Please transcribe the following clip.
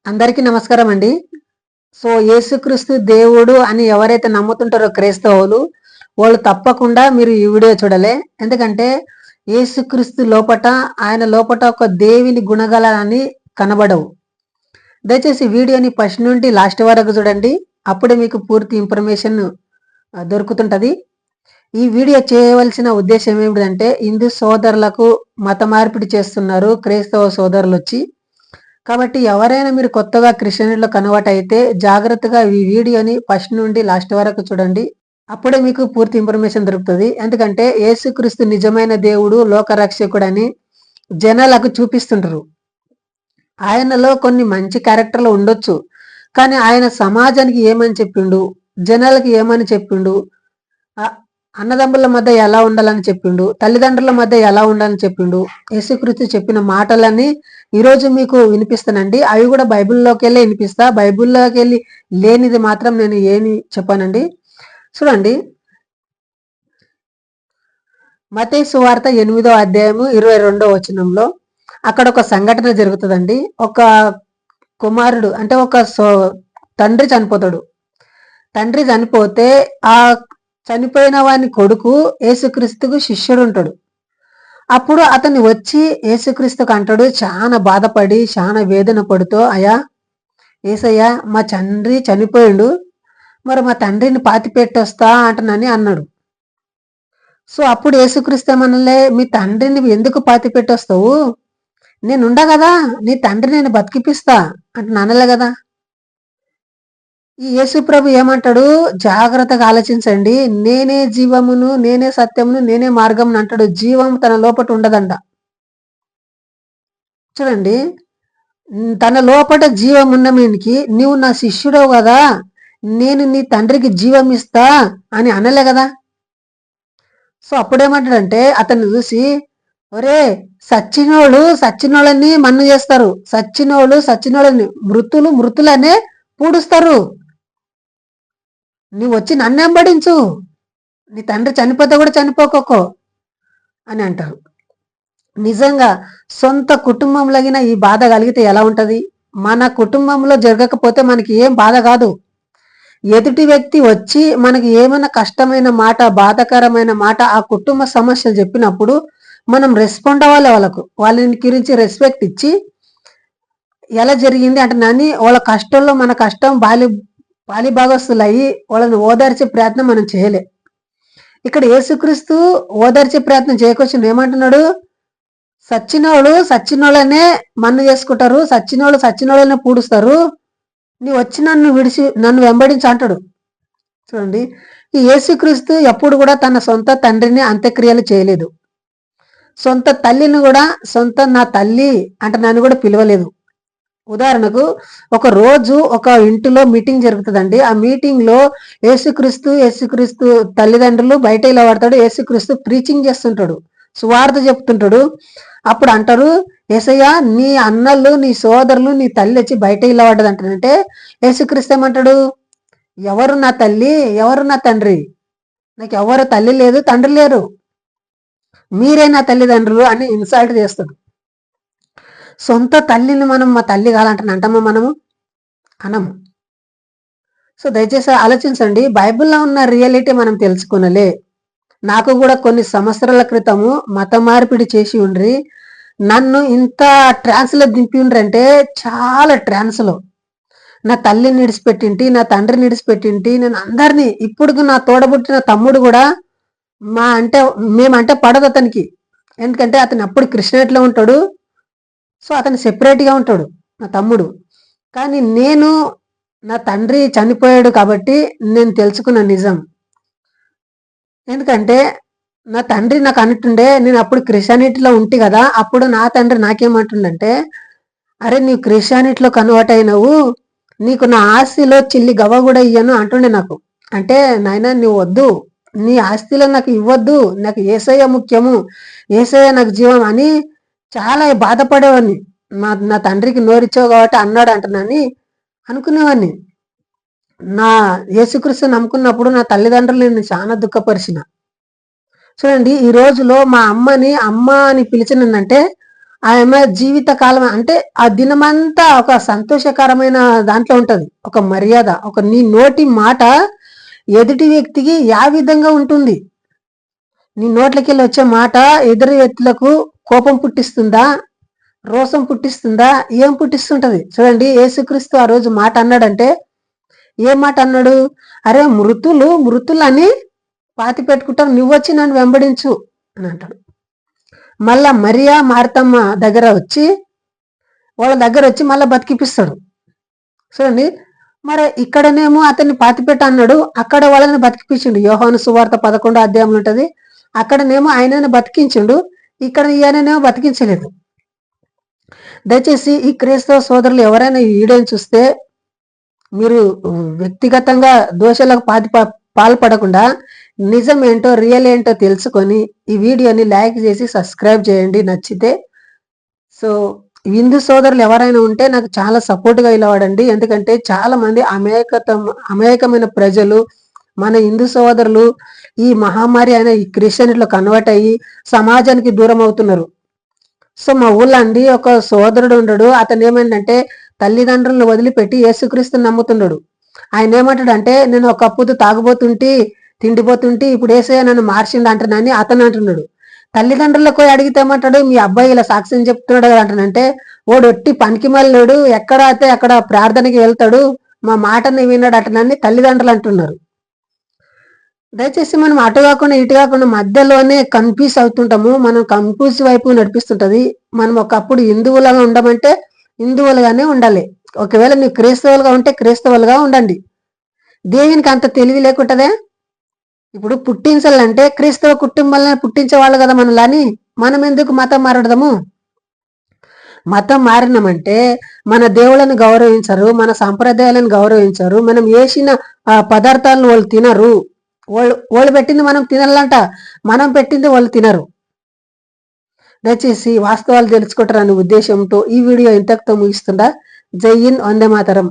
అందరికీ నమస్కారం అండి. యేసుక్రీస్తు దేవుడు అని ఎవరైతే నమ్ముతుంటారో క్రైస్తవులు, వాళ్ళు తప్పకుండా మీరు ఈ వీడియో చూడాలి. ఎందుకంటే యేసుక్రీస్తు లోపట, ఆయన లోపట ఒక దేవుని గుణగణాలని కనబడవు. దయచేసి వీడియోని ఫస్ట్ నుండి లాస్ట్ వరకు చూడండి. అప్పుడే మీకు పూర్తి ఇన్ఫర్మేషన్ దొరుకుతుంటది. ఈ వీడియో చేయవలసిన ఉద్దేశం ఏమిటంటే, హిందూ సోదరులకు మత మార్పిడి చేస్తున్నారు క్రైస్తవ సోదరులు వచ్చి. కాబట్టి ఎవరైనా మీరు కొత్తగా క్రిస్టియనిటీలో కన్వర్ట్ అయితే జాగ్రత్తగా ఈ వీడియోని ఫస్ట్ నుండి లాస్ట్ వరకు చూడండి. అప్పుడే మీకు పూర్తి ఇన్ఫర్మేషన్ దొరుకుతుంది. ఎందుకంటే యేసుక్రీస్తు నిజమైన దేవుడు, లోకరక్షకుడు అని జనాలకు చూపిస్తుంటారు. ఆయనలో కొన్ని మంచి క్యారెక్టర్లు ఉండొచ్చు, కానీ ఆయన సమాజానికి ఏమని చెప్పిండు, జనాలకి ఏమని చెప్పిండు, అన్నదమ్ముల మధ్య ఎలా ఉండాలని చెప్పిండు, తల్లిదండ్రుల మధ్య ఎలా ఉండాలని చెప్పిండు, యేసుక్రీస్తు చెప్పిన మాటలని ఈరోజు మీకు వినిపిస్తానండి. అవి కూడా బైబిల్లోకి వెళ్ళి వినిపిస్తా. బైబిల్లోకి వెళ్ళి లేనిది మాత్రం నేను ఏమి చెప్పానండి. చూడండి, మత్తయి సువార్త 8వ అధ్యాయము 22వ వచనంలో అక్కడ ఒక సంఘటన జరుగుతుందండి. ఒక కుమారుడు అంటే తండ్రి చనిపోతాడు. తండ్రి చనిపోతే ఆ చనిపోయిన వాని కొడుకు యేసుక్రీస్తుకు శిష్యుడు ఉంటాడు. అప్పుడు అతన్ని వచ్చి యేసుక్రీస్తుకు అంటాడు, చాలా బాధపడి చాలా వేదన పడుతూ, అయ్యా ఏసయ్యా, మా తండ్రి చనిపోయిండు, మరి మా తండ్రిని పాతి పెట్టొస్తా అంటున్నాని అన్నాడు. అప్పుడు యేసుక్రీస్తు ఏమనలే, మీ తండ్రిని ఎందుకు పాతి పెట్టొస్తావు, నేనుండా కదా, నీ తండ్రి నేను బతికిపిస్తా అంటే అనలే కదా. ఈ యేసు ప్రభు ఏమంటాడు, జాగ్రత్తగా ఆలోచించండి, నేనే జీవమును, నేనే సత్యమును, నేనే మార్గమును అంటాడు. జీవం తన లోపట ఉండదంట. చూడండి, తన లోపట జీవం ఉన్న మీనికి నీవు నా శిష్యుడవు కదా, నేను నీ తండ్రికి జీవం ఇస్తా అని అనలే కదా. అప్పుడేమంటాడంటే అతన్ని చూసి, ఒరే సచ్చినోళ్ళని మన్ను చేస్తారు, సచ్చినోళ్ళని మృతులనే పూడుస్తారు, నువ్వు వచ్చి నన్ను వెంబడించు, నీ తండ్రి చనిపోతే కూడా చనిపోకో అని అంటారు. నిజంగా సొంత కుటుంబంలోగిన ఈ బాధ కలిగితే ఎలా ఉంటది? మన కుటుంబంలో జరగకపోతే మనకి ఏం బాధ కాదు. ఎదుటి వ్యక్తి వచ్చి మనకి ఏమైనా కష్టమైన మాట, బాధాకరమైన మాట, ఆ కుటుంబ సమస్యలు చెప్పినప్పుడు మనం రెస్పాండ్ అవ్వాలి. వాళ్ళని గురించి రెస్పెక్ట్ ఇచ్చి, ఎలా జరిగింది అంటే నాని వాళ్ళ కష్టంలో మన కష్టం పాలిభాగస్తులు అయ్యి వాళ్ళని ఓదార్చే ప్రయత్నం మనం చేయలే. ఇక్కడ యేసుక్రీస్తు ఓదార్చే ప్రయత్నం చేయకొచ్చిన ఏమంటున్నాడు, సచ్చినోళ్ళనే మన్ను చేసుకుంటారు, సచ్చినోళ్ళనే పూడుస్తారు, నీ వచ్చి నన్ను వెంబడించి అంటాడు. చూడండి, ఈ యేసుక్రీస్తు ఎప్పుడు కూడా తన సొంత తండ్రిని అంత్యక్రియలు చేయలేదు. సొంత తల్లిని కూడా నా తల్లి అంటే నన్ను కూడా పిలవలేదు. ఉదాహరణకు ఒక రోజు ఒక ఇంటిలో మీటింగ్ జరుగుతుందండి. ఆ మీటింగ్ లో యేసుక్రీస్తు తల్లిదండ్రులు బయట ఇలా పడతాడు, యేసుక్రీస్తు ప్రీచింగ్ చేస్తుంటాడు, సువార్త చెప్తుంటాడు. అప్పుడు అంటారు, యేసయ్య నీ అన్నలు, నీ సోదరులు, నీ తల్లి వచ్చి బయట ఇలా పడ్డది అంటారంటే యేసుక్రీస్తు ఏమంటాడు, ఎవరు నా తల్లి, ఎవరు నా తండ్రి, నాకు ఎవరు తల్లి లేదు, తండ్రి లేరు, మీరే నా తల్లిదండ్రులు అని ఇన్సల్ట్ చేస్తాడు. సొంత తల్లిని మనం మా తల్లి కావాలంటే అంటామా మనము? అనము. దయచేసి ఆలోచించండి, బైబిల్లో ఉన్న రియాలిటీ మనం తెలుసుకునలే. నాకు కూడా కొన్ని సంవత్సరాల క్రితము మత మార్పిడి చేసి ఉండ్రి, నన్ను ఇంత ట్రాన్స్లో దింపి ఉండ్రంటే, చాలా ట్రాన్స్లో నా తల్లిని నిడిచిపెట్టింటి, నా తండ్రిని నిడిచిపెట్టింటి, నేను అందరినీ, ఇప్పుడు నా తోడబుట్టిన తమ్ముడు కూడా మేమంటే పడదు అతనికి. ఎందుకంటే అతను అప్పుడు క్రిస్టియనిటీలో ఉంటాడు, అతను సెపరేట్గా ఉంటాడు నా తమ్ముడు. కానీ నా తండ్రి చనిపోయాడు కాబట్టి నేను తెలుసుకున్న నిజం. ఎందుకంటే నా తండ్రి నాకు అంటుండే, నేను అప్పుడు క్రిస్టియానిటీలో ఉంటే కదా, అప్పుడు నా తండ్రి నాకేమంటుండంటే, అరే నీవు క్రిస్టియానిటీలో కన్వర్ట్ అయినావు, నీకు నా ఆస్తిలో చిల్లి గవ్వ కూడా ఇయ్యను అంటుండే నాకు. అంటే నాయన నువ్వు వద్దు, నీ ఆస్తిలో నాకు ఇవ్వద్దు, నాకు యేసయ్య ముఖ్యము, యేసయ్య నాకు జీవం అని చాలా బాధపడేవాడిని. నా తండ్రికి నోరిచ్చావు కాబట్టి అన్నాడు అంటున్నాని అనుకునేవాడిని. నా యేసుక్రీస్తు నమ్ముకున్నప్పుడు నా తల్లిదండ్రులు నేను చాలా దుఃఖపరిచిన. చూడండి, ఈ రోజులో మా అమ్మని అమ్మ అని పిలిచినంటే ఆమె జీవిత కాలం అంటే ఆ దినమంతా ఒక సంతోషకరమైన దాంట్లో ఉంటది. ఒక మర్యాద, ఒక నీ నోటి మాట ఎదుటి వ్యక్తికి యా విధంగా ఉంటుంది. నీ నోట్లకెళ్ళి వచ్చే మాట ఎదురు వ్యక్తులకు కోపం పుట్టిస్తుందా, రోసం పుట్టిస్తుందా, ఏం పుట్టిస్తుంటది? చూడండి, యేసుక్రీస్తు ఆ రోజు మాట అన్నాడంటే ఏం మాట అన్నాడు? అరే మృతులని పాతి పెట్టుకుంటారు, నువ్వొచ్చి నన్ను వెంబడించు అని అంటాడు. మళ్ళా మరియా మార్తమ్మ దగ్గర వచ్చి వాళ్ళ దగ్గర వచ్చి మళ్ళీ బతికిపిస్తాడు. చూడండి, మరి ఇక్కడనేమో అతన్ని పాతిపెట్ట అన్నాడు, అక్కడ వాళ్ళని బతికిపించిండు. యోహాను సువార్త 11వ అధ్యాయంలో ఉంటది. అక్కడనేమో ఆయనను బతికించిండు, ఇక్కడ ఈయననేమో బతికించలేదు. దయచేసి ఈ క్రైస్తవ సోదరులు ఎవరైనా ఈ వీడియోని చూస్తే మీరు వ్యక్తిగతంగా దోషాలకు పాల్పడకుండా నిజం ఏంటో రియల్ ఏంటో తెలుసుకొని ఈ వీడియోని లైక్ చేసి సబ్స్క్రైబ్ చేయండి నచ్చితే. సో హిందూ సోదరులు ఎవరైనా ఉంటే నాకు చాలా సపోర్ట్గా ఇవ్వడండి. ఎందుకంటే చాలా మంది అమాయకమైన ప్రజలు మన హిందూ సోదరులు ఈ మహమ్మారి అయిన ఈ క్రిస్టియనిటీలో కన్వర్ట్ అయ్యి సమాజానికి దూరం అవుతున్నారు. సో మా ఊళ్ళో అండి ఒక సోదరుడు ఉండడు. అతను ఏమైందంటే తల్లిదండ్రులను వదిలిపెట్టి యేసుక్రీస్తుని నమ్ముతున్నాడు. ఆయన ఏమంటాడు అంటే, నేను ఒకప్పుడు తాగుబోతుంటే తిండిపోతుంటే ఇప్పుడు యేసయ్య నన్ను మార్చిండు అంటున్నాని అతను అంటున్నాడు. తల్లిదండ్రులకు పోయి అడిగితే ఏమంటాడు, మీ అబ్బాయి ఇలా సాక్ష్యం చెప్తున్నాడు కదా అంటానంటే, ఓడు ఒట్టి పనికి మళ్ళాడు, ఎక్కడ అయితే అక్కడ ప్రార్థనకి వెళ్తాడు, మా మాటని విన్నాడు అంటున్నాని తల్లిదండ్రులు అంటున్నారు. దయచేసి మనం అటు కాకుండా ఇటు కాకుండా మధ్యలోనే కన్ఫ్యూజ్ అవుతుంటాము. మనం కన్ఫ్యూజ్ వైపు నడిపిస్తుంటది. మనం ఒకప్పుడు హిందువులుగా ఉండమంటే హిందువులుగానే ఉండాలి. ఒకవేళ ನೀವು క్రైస్తవులుగా ఉంటే క్రైస్తవులుగా ఉండండి. దేవునికి అంత తెలివి లేకుంటదే. ఇప్పుడు పుట్టించాలంటే క్రైస్తవ కుటుంబాలనే పుట్టించేవాళ్ళు కదా మనలాని. మనం ఎందుకు మతం మారడము? మతం మారినామంటే మన దేవుళ్ళని గౌరవించరు, మన సంప్రదాయాలను గౌరవించరు, మనం వేసిన పదార్థాలను వాళ్ళు తినరు. వాళ్ళు పెట్టింది మనం తినాలంట, మనం పెట్టింది వాళ్ళు తినరు. దయచేసి వాస్తవాలు తెలుసుకుంటారనే ఉద్దేశంతో ఈ వీడియో ఇంతటితో ముగిస్తుందా. జై హింద్, వందే మాతరం.